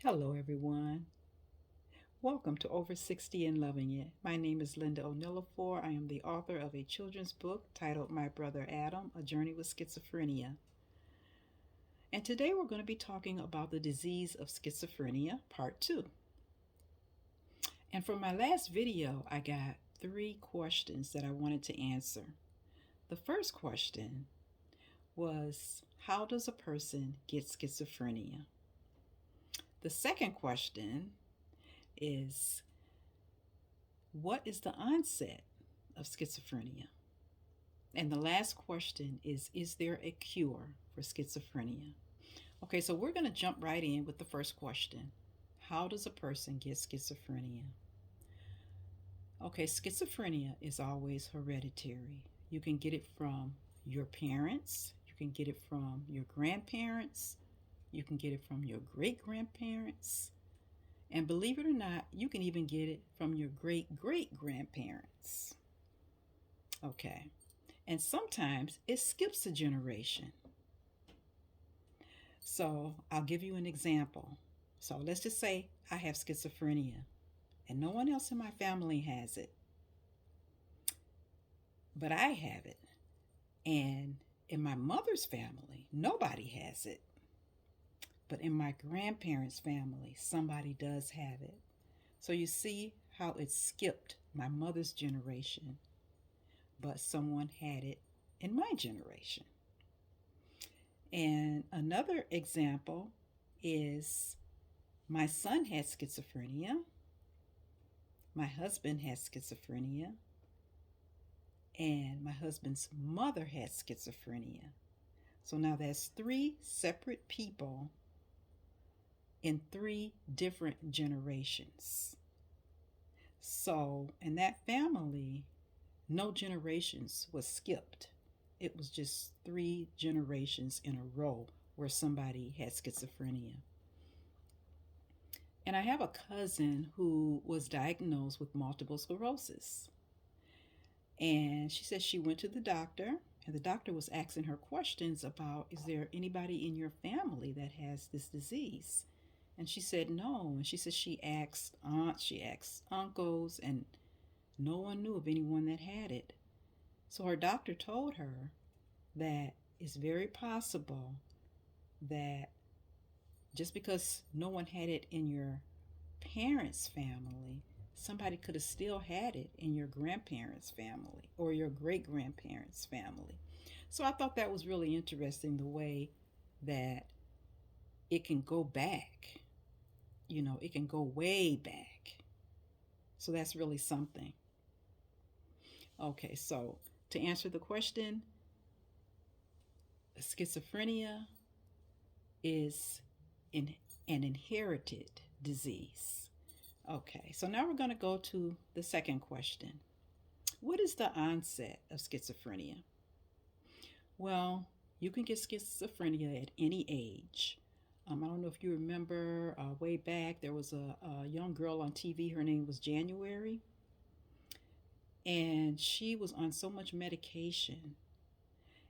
Hello, everyone. Welcome to Over 60 and Loving It. My name is Linda O'Nillafor. I am the author of a children's book titled My Brother Adam, A Journey with Schizophrenia. And today we're going to be talking about the disease of schizophrenia, part 2. And from my last video, I got 3 questions that I wanted to answer. The first question was, how does a person get schizophrenia? The second question is, what is the onset of schizophrenia? And the last question is there a cure for schizophrenia? Okay, so we're going to jump right in with the first question. How does a person get schizophrenia? Okay, schizophrenia is always hereditary. You can get it from your parents, you can get it from your grandparents, you can get it from your great-grandparents, and believe it or not, you can even get it from your great-great-grandparents. Okay, and sometimes it skips a generation. So I'll give you an example. So let's just say I have schizophrenia and no one else in my family has it, but I have it. And in my mother's family, nobody has it. But in my grandparents' family, somebody does have it. So you see how it skipped my mother's generation, but someone had it in my generation. And another example is my son has schizophrenia, my husband has schizophrenia, and my husband's mother has schizophrenia. So now that's 3 separate people in 3 different generations. So in that family, no generations was skipped. It was just 3 generations in a row where somebody had schizophrenia. And I have a cousin who was diagnosed with multiple sclerosis. And she said she went to the doctor, and the doctor was asking her questions about, is there anybody in your family that has this disease? And she said no. And she said she asked aunts, she asked uncles, and no one knew of anyone that had it. So her doctor told her that it's very possible that just because no one had it in your parents' family, somebody could have still had it in your grandparents' family or your great grandparents' family. So I thought that was really interesting, the way that it can go back. It can go way back. So that's really something. Okay, so to answer the question, schizophrenia is an inherited disease. Okay, so now we're going to go to the second question. What is the onset of schizophrenia? Well, you can get schizophrenia at any age. I don't know if you remember way back, there was a young girl on TV. Her name was January. And she was on so much medication.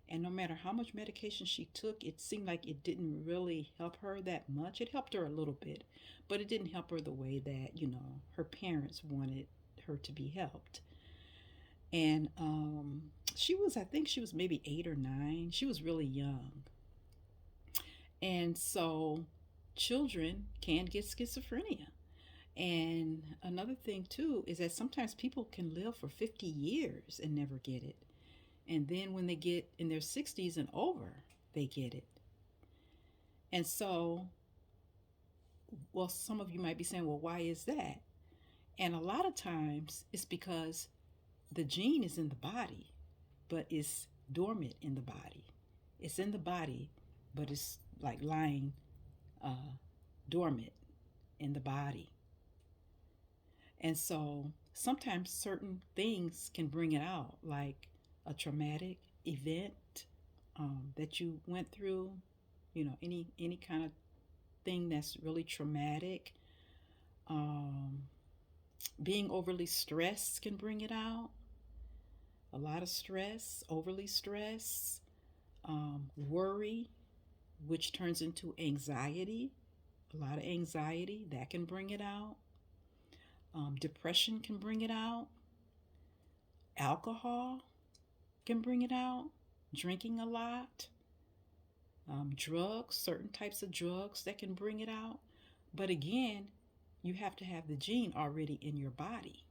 And no matter how much medication she took, it seemed like it didn't really help her that much. It helped her a little bit, but it didn't help her the way that, her parents wanted her to be helped. And I think she was maybe 8 or 9. She was really young. And so children can get schizophrenia. And another thing, too, is that sometimes people can live for 50 years and never get it. And then when they get in their 60s and over, they get it. And so, well, some of you might be saying, well, why is that? And a lot of times it's because the gene is in the body, but it's dormant in the body. It's in the body, but it's like lying dormant in the body. And so sometimes certain things can bring it out, like a traumatic event that you went through, any kind of thing that's really traumatic. Being overly stressed can bring it out. A lot of stress, overly stress, worry, which turns into anxiety, A lot of anxiety that can bring it out. Depression can bring it out. Alcohol can bring it out. Drinking a lot. Drugs, certain types of drugs that can bring it out. But again, you have to have the gene already in your body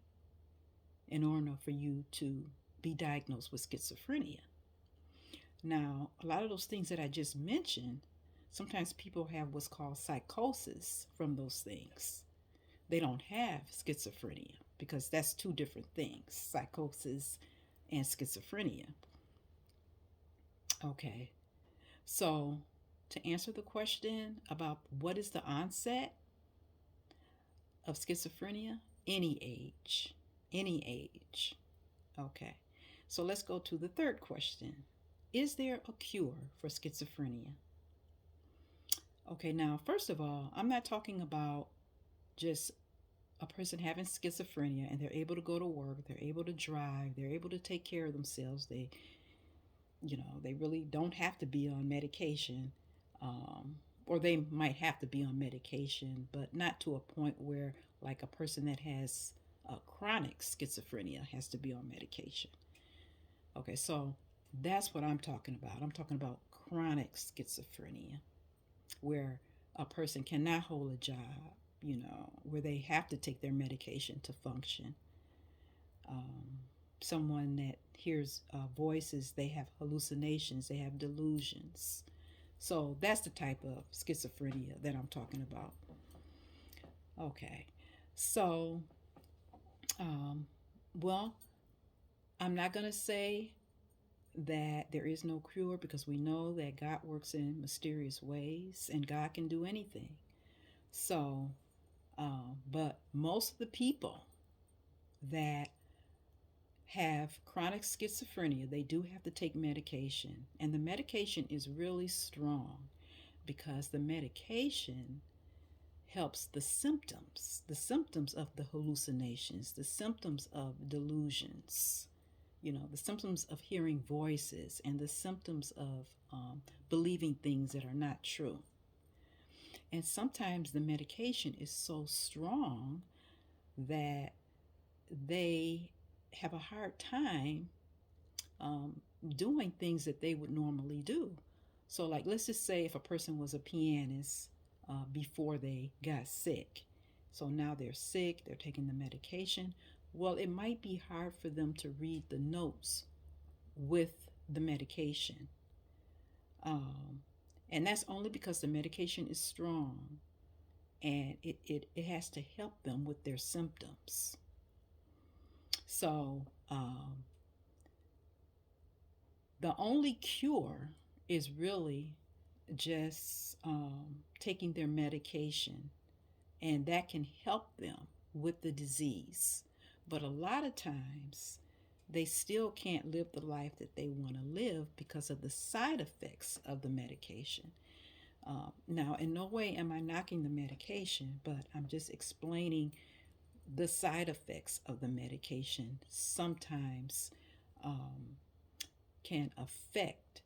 in order for you to be diagnosed with schizophrenia. Now, a lot of those things that I just mentioned, sometimes people have what's called psychosis from those things. They don't have schizophrenia because that's two different things, psychosis and schizophrenia. Okay, so to answer the question about what is the onset of schizophrenia, any age, any age. Okay, so let's go to the third question. Is there a cure for schizophrenia? Okay, now, first of all, I'm not talking about just a person having schizophrenia and they're able to go to work, they're able to drive, they're able to take care of themselves. They really don't have to be on medication, or they might have to be on medication, but not to a point where, like, a person that has chronic schizophrenia has to be on medication. Okay, so that's what I'm talking about. I'm talking about chronic schizophrenia, where a person cannot hold a job, where they have to take their medication to function. Um, Someone that hears voices, they have hallucinations, they have delusions. So that's the type of schizophrenia that I'm talking about. Okay, so, um, well, I'm not going to say that there is no cure because we know that God works in mysterious ways and God can do anything. So, but most of the people that have chronic schizophrenia, they do have to take medication. And the medication is really strong because the medication helps the symptoms of the hallucinations, the symptoms of delusions, the symptoms of hearing voices, and the symptoms of believing things that are not true. And sometimes the medication is so strong that they have a hard time um, doing things that they would normally do. So, like, let's just say if a person was a pianist before they got sick. So now they're sick, they're taking the medication. Well, it might be hard for them to read the notes with the medication. Um, and that's only because the medication is strong and it has to help them with their symptoms. So, the only cure is really just taking their medication, and that can help them with the disease. But a lot of times, they still can't live the life that they want to live because of the side effects of the medication. Now, in no way am I knocking the medication, but I'm just explaining the side effects of the medication sometimes um, can affect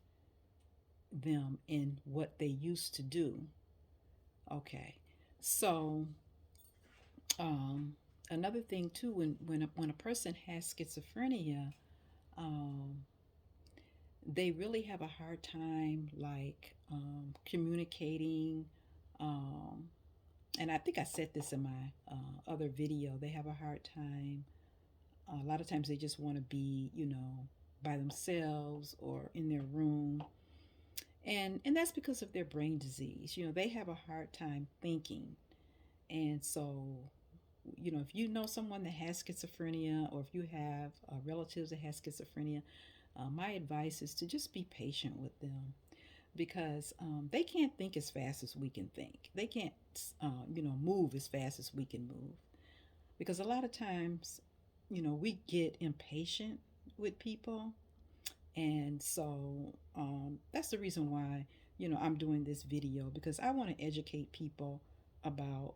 them in what they used to do. Okay, so um, another thing too, when a person has schizophrenia, um, they really have a hard time like communicating. Um, and I think I said this in my other video. They have a hard time. A lot of times they just want to be, by themselves or in their room. And that's because of their brain disease. They have a hard time thinking. And so, if you know someone that has schizophrenia or if you have relatives that has schizophrenia, my advice is to just be patient with them because they can't think as fast as we can think. They can't, move as fast as we can move. Because a lot of times, we get impatient with people. And so that's the reason why, I'm doing this video because I want to educate people about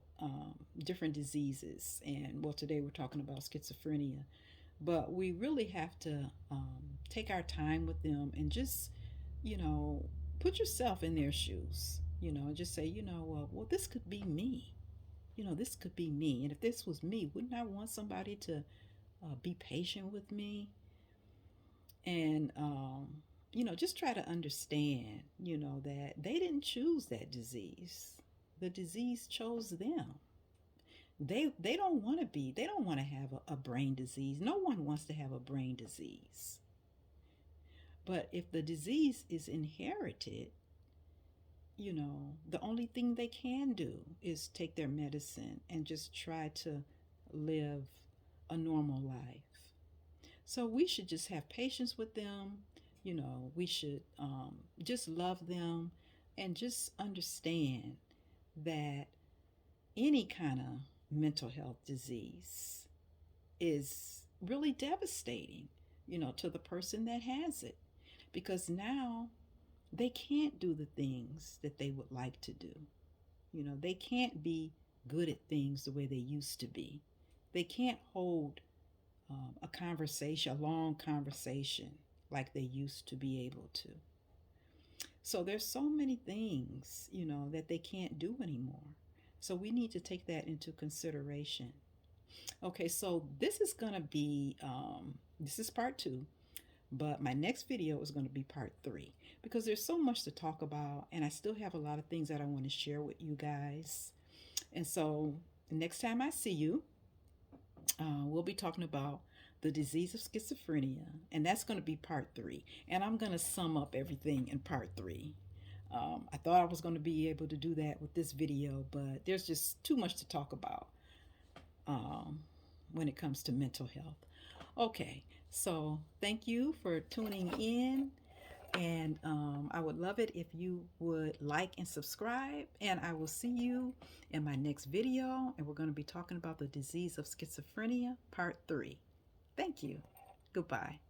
different diseases. And well, today we're talking about schizophrenia. But we really have to take our time with them and just, you know, put yourself in their shoes. And just say, well, this could be me. This could be me. And if this was me, wouldn't I want somebody to be patient with me? And, just try to understand, that they didn't choose that disease. The disease chose them. They don't want to be, they don't want to have a brain disease. No one wants to have a brain disease. But if the disease is inherited, the only thing they can do is take their medicine and just try to live a normal life. So we should just have patience with them. We should just love them and just understand that any kind of mental health disease is really devastating, to the person that has it. Because now they can't do the things that they would like to do. They can't be good at things the way they used to be. They can't hold a conversation, a long conversation, like they used to be able to. So there's so many things, that they can't do anymore. So we need to take that into consideration. Okay, so this is going to be, this is part two, but my next video is going to be part three because there's so much to talk about, and I still have a lot of things that I want to share with you guys. And so next time I see you, we'll be talking about the disease of schizophrenia, and that's going to be part three. And I'm going to sum up everything in part three. I thought I was going to be able to do that with this video, but there's just too much to talk about when it comes to mental health. Okay, so thank you for tuning in, and I would love it if you would like and subscribe, and I will see you in my next video, and we're going to be talking about the disease of schizophrenia, part three. Thank you. Goodbye.